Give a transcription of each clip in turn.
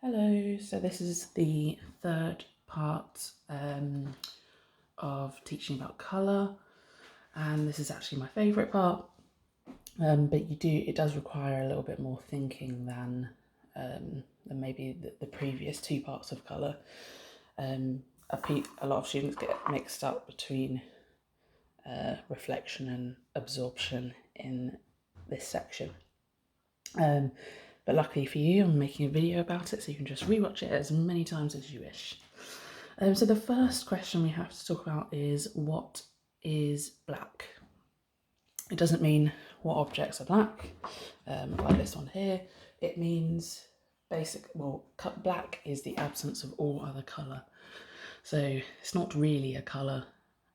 Hello, so this is the third part of teaching about colour, and this is actually my favourite part, but it does require a little bit more thinking than maybe the previous two parts of colour. A lot of students get mixed up between reflection and absorption in this section. But luckily for you, I'm making a video about it, so you can just rewatch it as many times as you wish. So the first question we have to talk about is, what is black? It doesn't mean what objects are black, like this one here. It means black is the absence of all other colour. So it's not really a colour,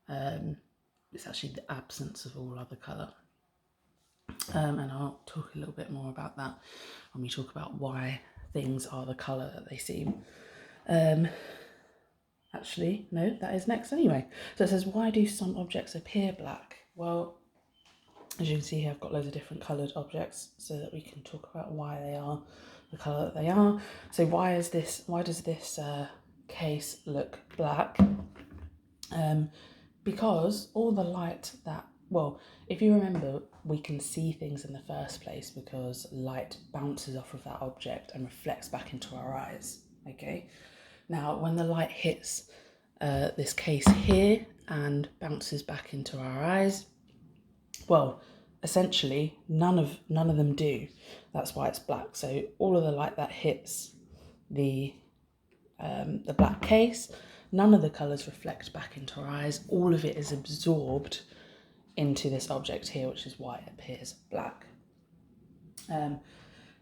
it's actually the absence of all other colour. And I'll talk a little bit more about that when we talk about why things are the colour that they seem. Actually, no, that is next anyway. So it says, why do some objects appear black? Well, as you can see here, I've got loads of different coloured objects so that we can talk about why they are the colour that they are. So why does this case look black? Because all the light if you remember, we can see things in the first place because light bounces off of that object and reflects back into our eyes, okay? Now, when the light hits this case here and bounces back into our eyes, well, essentially, none of them do. That's why it's black. So all of the light that hits the black case, none of the colours reflect back into our eyes. All of it is absorbed into this object here, which is why it appears black.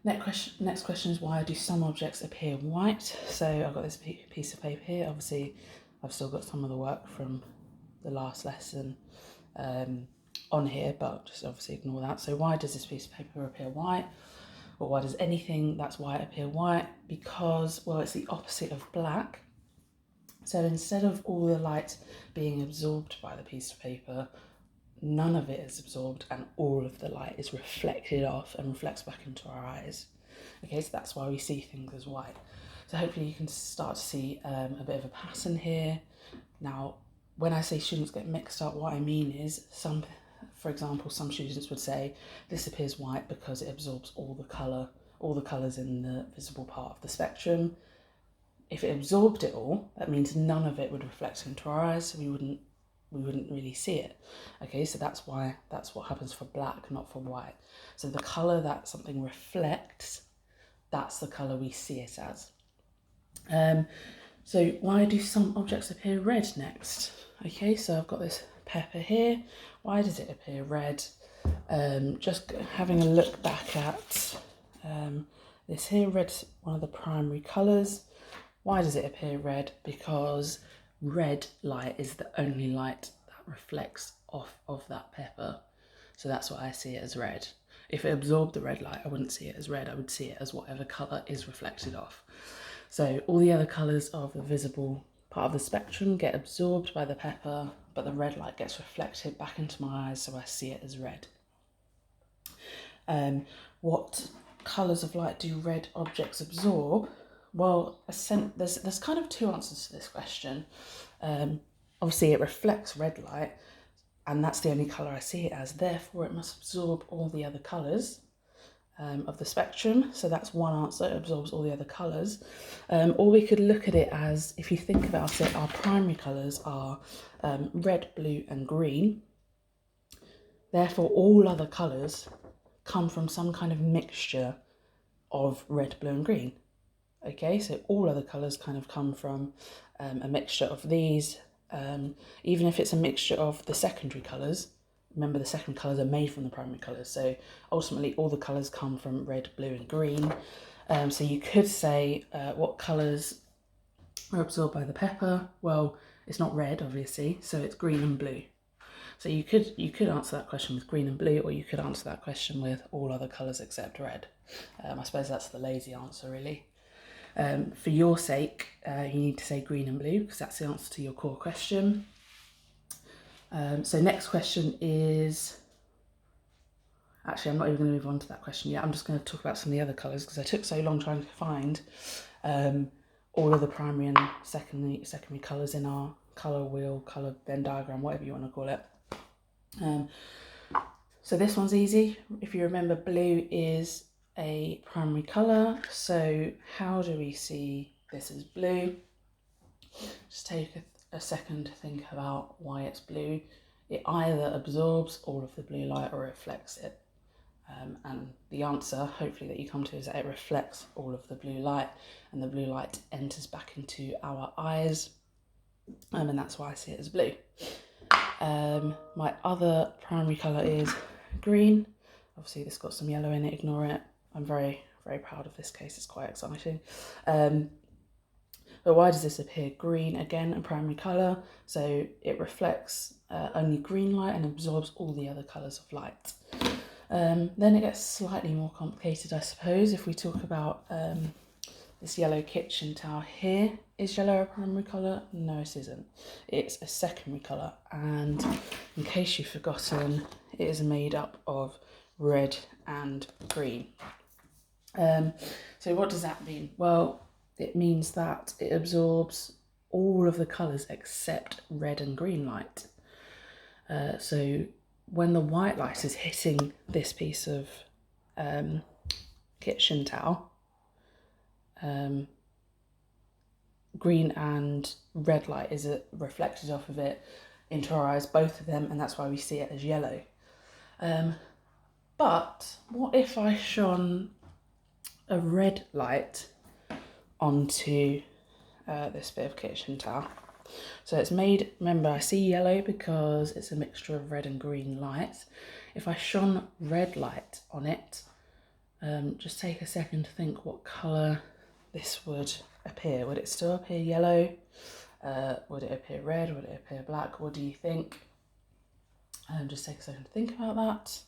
Next question is, why do some objects appear white? So I've got this piece of paper here. Obviously, I've still got some of the work from the last lesson on here, but just obviously ignore that. So why does this piece of paper appear white? Or why does anything that's white appear white? Because, well, it's the opposite of black. So instead of all the light being absorbed by the piece of paper, none of it is absorbed and all of the light is reflected off and reflects back into our eyes. Okay, so that's why we see things as white. So hopefully you can start to see a bit of a pattern here. Now, when I say students get mixed up, what I mean is for example, some students would say this appears white because it absorbs all the colours in the visible part of the spectrum. If it absorbed it all, that means none of it would reflect into our eyes, so we wouldn't really see it. Okay, so that's what happens for black, not for white. So the colour that something reflects, that's the colour we see it as. So why do some objects appear red next? Okay, so I've got this pepper here. Why does it appear red? Just having a look back at this here, red's one of the primary colours. Why does it appear red? Because red light is the only light that reflects off of that pepper. So that's why I see it as red. If it absorbed the red light, I wouldn't see it as red. I would see it as whatever colour is reflected off. So all the other colours of the visible part of the spectrum get absorbed by the pepper, but the red light gets reflected back into my eyes, so I see it as red. What colours of light do red objects absorb? Well, there's kind of two answers to this question. Obviously, it reflects red light, and that's the only colour I see it as. Therefore, it must absorb all the other colours of the spectrum. So that's one answer, it absorbs all the other colours. Or we could look at it as, if you think about it, our primary colours are red, blue, and green. Therefore, all other colours come from some kind of mixture of red, blue, and green. Okay, so all other colours kind of come from a mixture of these, even if it's a mixture of the secondary colours. Remember, the secondary colours are made from the primary colours, so ultimately all the colours come from red, blue, and green. So you could say what colours are absorbed by the pepper? Well, it's not red, obviously, so it's green and blue. So you could answer that question with green and blue, or you could answer that question with all other colours except red. I suppose that's the lazy answer, really. For your sake, you need to say green and blue because that's the answer to your core question. So next question is, actually I'm not even going to move on to that question yet. I'm just going to talk about some of the other colours because I took so long trying to find all of the primary and secondary colours in our colour wheel, colour Venn diagram, whatever you want to call it. So this one's easy. If you remember, blue is a primary colour. So how do we see this as blue? Just take a second to think about why it's blue. It either absorbs all of the blue light or reflects it. And the answer, hopefully, that you come to is that it reflects all of the blue light, and the blue light enters back into our eyes, and that's why I see it as blue. My other primary colour is green. Obviously, this got some yellow in it, ignore it. I'm very, very proud of this case, it's quite exciting. But why does this appear green? Again, a primary colour, so it reflects only green light and absorbs all the other colours of light. Then it gets slightly more complicated, I suppose, if we talk about this yellow kitchen towel here. Is yellow a primary colour? No, it isn't. It's a secondary colour, and in case you've forgotten, it is made up of red and green. So what does that mean? Well, it means that it absorbs all of the colours except red and green light. So when the white light is hitting this piece of kitchen towel, green and red light is reflected off of it into our eyes, both of them, and that's why we see it as yellow. But what if I shone a red light onto this bit of kitchen towel? So it's made, remember, I see yellow because it's a mixture of red and green light. If I shone red light on it, just take a second to think what colour this would appear. Would it still appear yellow? Would it appear red? Would it appear black? What do you think? Just take a second to think about that.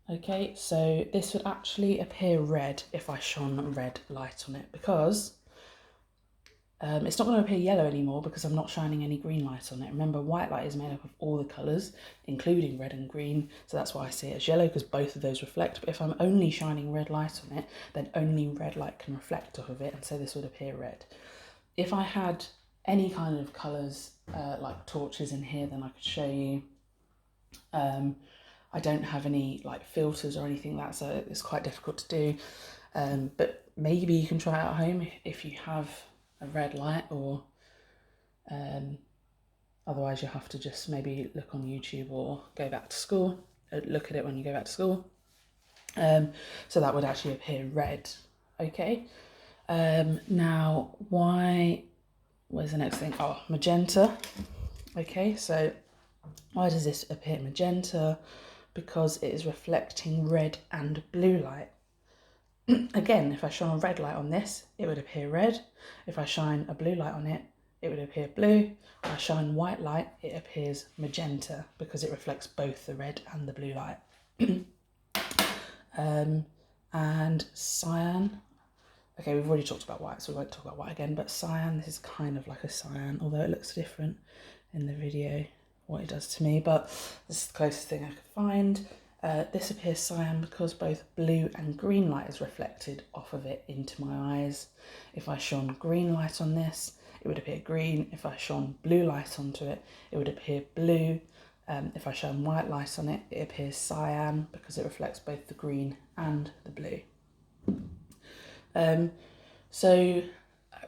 Okay, so this would actually appear red if I shone red light on it, because it's not going to appear yellow anymore because I'm not shining any green light on it. Remember, white light is made up of all the colours, including red and green, so that's why I see it as yellow, because both of those reflect. But if I'm only shining red light on it, then only red light can reflect off of it, and so this would appear red. If I had any kind of colours, like torches in here, then I could show you. I don't have any like filters or anything like that, so it's quite difficult to do. But maybe you can try it at home if you have a red light, or otherwise you'll have to just maybe look on YouTube or go back to school, look at it when you go back to school. So that would actually appear red. Okay. Now, where's the next thing? Oh, magenta. Okay, so why does this appear magenta? Because it is reflecting red and blue light. Again, if I shine a red light on this, it would appear red. If I shine a blue light on it, it would appear blue. If I shine white light, it appears magenta because it reflects both the red and the blue light. And cyan. Okay, we've already talked about white, so we won't talk about white again, but cyan, this is kind of like a cyan, although it looks different in the video, what it does to me, but this is the closest thing I could find. This appears cyan because both blue and green light is reflected off of it into my eyes. If I shone green light on this, it would appear green. If I shone blue light onto it, it would appear blue. If I shine white light on it, it appears cyan because it reflects both the green and the blue. So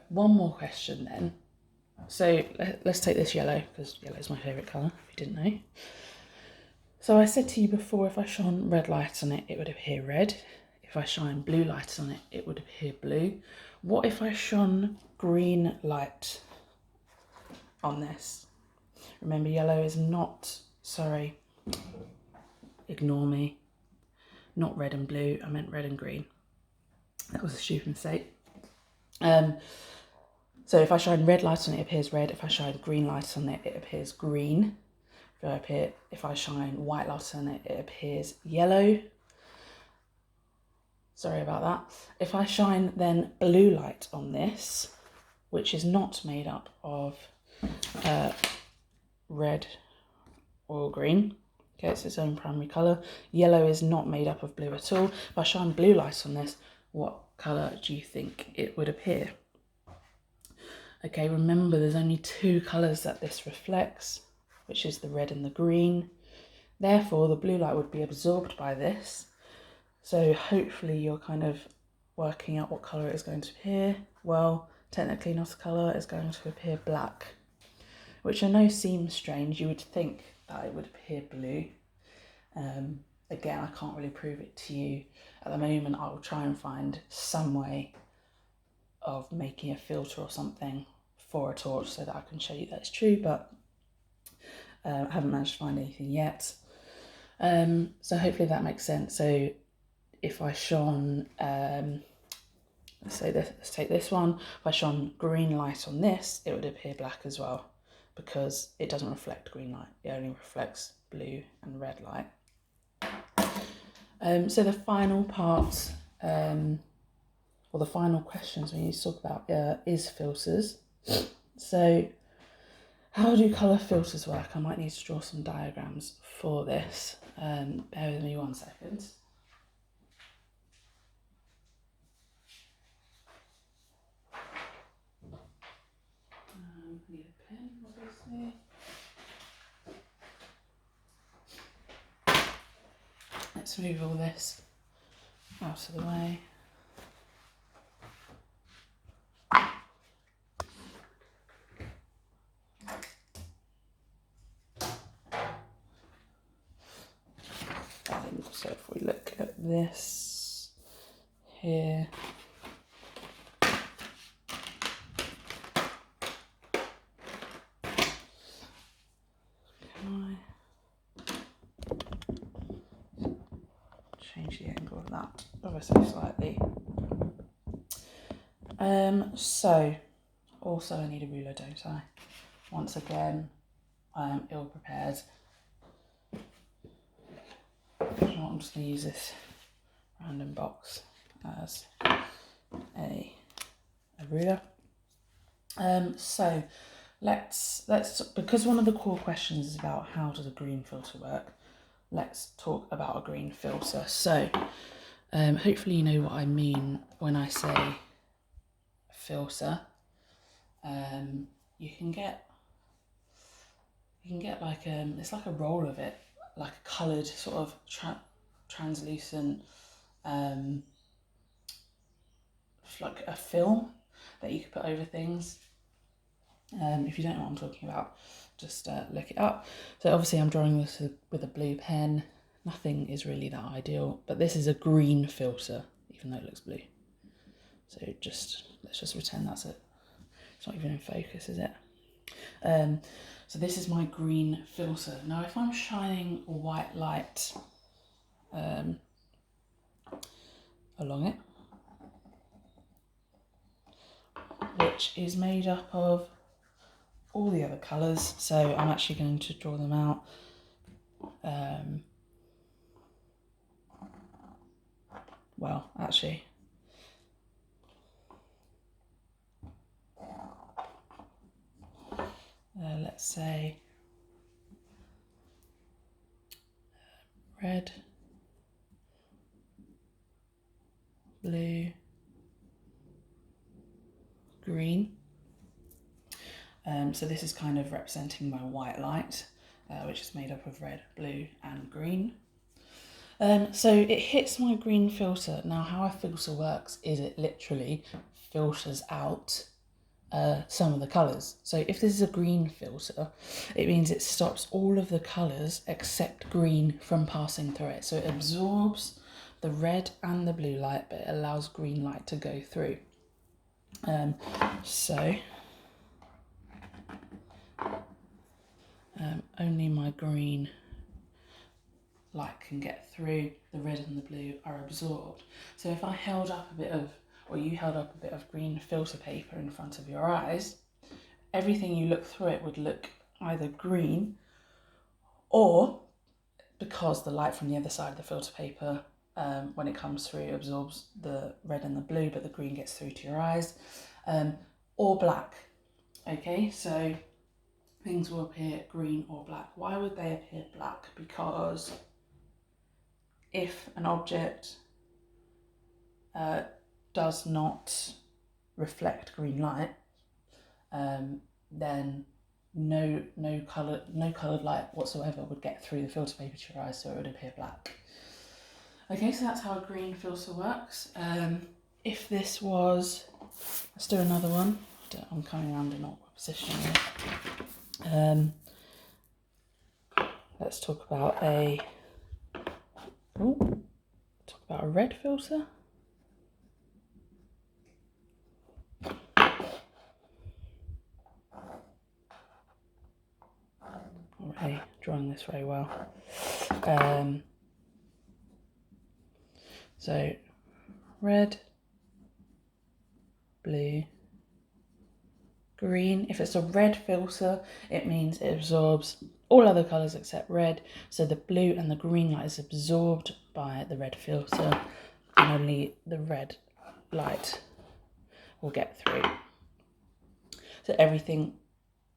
one more question then. So let's take this yellow, because yellow is my favourite colour, if you didn't know. So I said to you before, if I shone red light on it, it would appear red. If I shine blue light on it, it would appear blue. What if I shone green light on this? Remember, yellow is not, sorry, ignore me, not red and blue, I meant red and green. That was a stupid mistake. So if I shine red light on it, it appears red. If I shine green light on it, it appears green. If I shine white light on it, it appears yellow. Sorry about that. If I shine then blue light on this, which is not made up of red or green, Okay, it's its own primary colour. Yellow is not made up of blue at all. If I shine blue light on this, what colour do you think it would appear? Okay, remember there's only two colours that this reflects, which is the red and the green. Therefore, the blue light would be absorbed by this. So hopefully you're kind of working out what colour it is going to appear. Well, technically not a colour, it's going to appear black, which I know seems strange. You would think that it would appear blue. Again, I can't really prove it to you. At the moment, I will try and find some way of making a filter or something for a torch so that I can show you that it's true, but I haven't managed to find anything yet. So hopefully that makes sense. So if I shone, let's take this one. If I shone green light on this, it would appear black as well, because it doesn't reflect green light. It only reflects blue and red light. So the final part, or the final questions we need to talk about is filters. So how do colour filters work? I might need to draw some diagrams for this. Bear with me 1 second. Need a pen, obviously. Let's move all this out of the way. So if we look at this here, can I change the angle of that ever so slightly? So also I need a ruler, don't I? Once again, I am ill prepared. I'm just going to use this random box as a ruler. So let's because one of the core questions is about how does a green filter work, let's talk about a green filter. So hopefully you know what I mean when I say filter. You can get like it's like a roll of it, like a coloured sort of translucent like a film that you could put over things. If you don't know what I'm talking about, just look it up. So obviously I'm drawing this with a blue pen. Nothing is really that ideal, but this is a green filter, even though it looks blue. So let's just pretend that's it. It's not even in focus, is it? So this is my green filter. Now if I'm shining a white light along it, which is made up of all the other colours, so I'm actually going to draw them out. Well, actually, let's say red, blue, green. So this is kind of representing my white light, which is made up of red, blue and green. So it hits my green filter. Now how a filter works is it literally filters out some of the colours. So if this is a green filter, it means it stops all of the colours except green from passing through it. So it absorbs the red and the blue light, but it allows green light to go through. Only my green light can get through, the red and the blue are absorbed. So if I held up a bit of, or you held up a bit of green filter paper in front of your eyes, everything you look through it would look either green, or because the light from the other side of the filter paper, when it comes through, absorbs the red and the blue, but the green gets through to your eyes, or black. Okay, so things will appear green or black. Why would they appear black? Because if an object does not reflect green light, then no coloured light whatsoever would get through the filter paper to your eyes, so it would appear black. Okay, so that's how a green filter works. If this was, let's do another one. I'm coming around in awkward position here. Let's talk about a red filter. Already drawing this very well. So red, blue, green. If it's a red filter, it means it absorbs all other colours except red. So the blue and the green light is absorbed by the red filter, and only the red light will get through. So everything,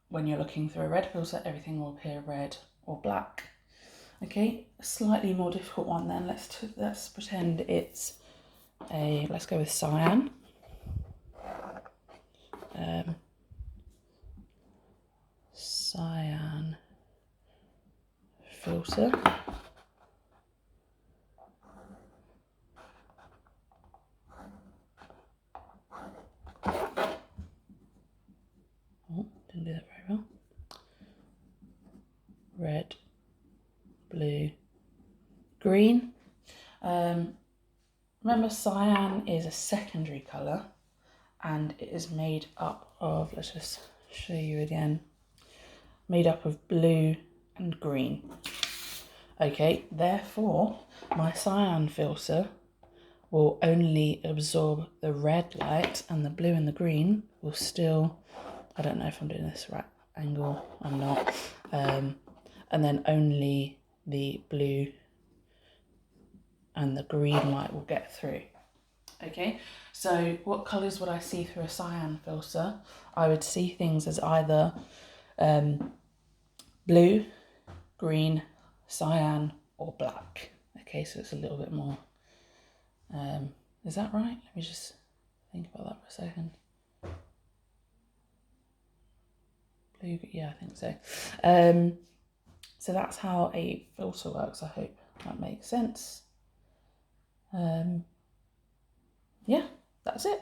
when you're looking through a red filter, everything will appear red or black. Okay, a slightly more difficult one then. Let's pretend it's let's go with cyan. Cyan filter. Oh, didn't do that very well. Red, blue, green. Remember, cyan is a secondary colour, and it is made up of, let's just show you again, made up of blue and green. Okay, therefore my cyan filter will only absorb the red light, and the blue and the green will still, I don't know if I'm doing this right angle, I'm not, and then only the blue and the green light will get through. Okay, so what colours would I see through a cyan filter? I would see things as either blue, green, cyan, or black. Okay, so it's a little bit more, is that right? Let me just think about that for a second. Blue, yeah, I think so. So that's how a filter works. I hope that makes sense. Yeah, that's it.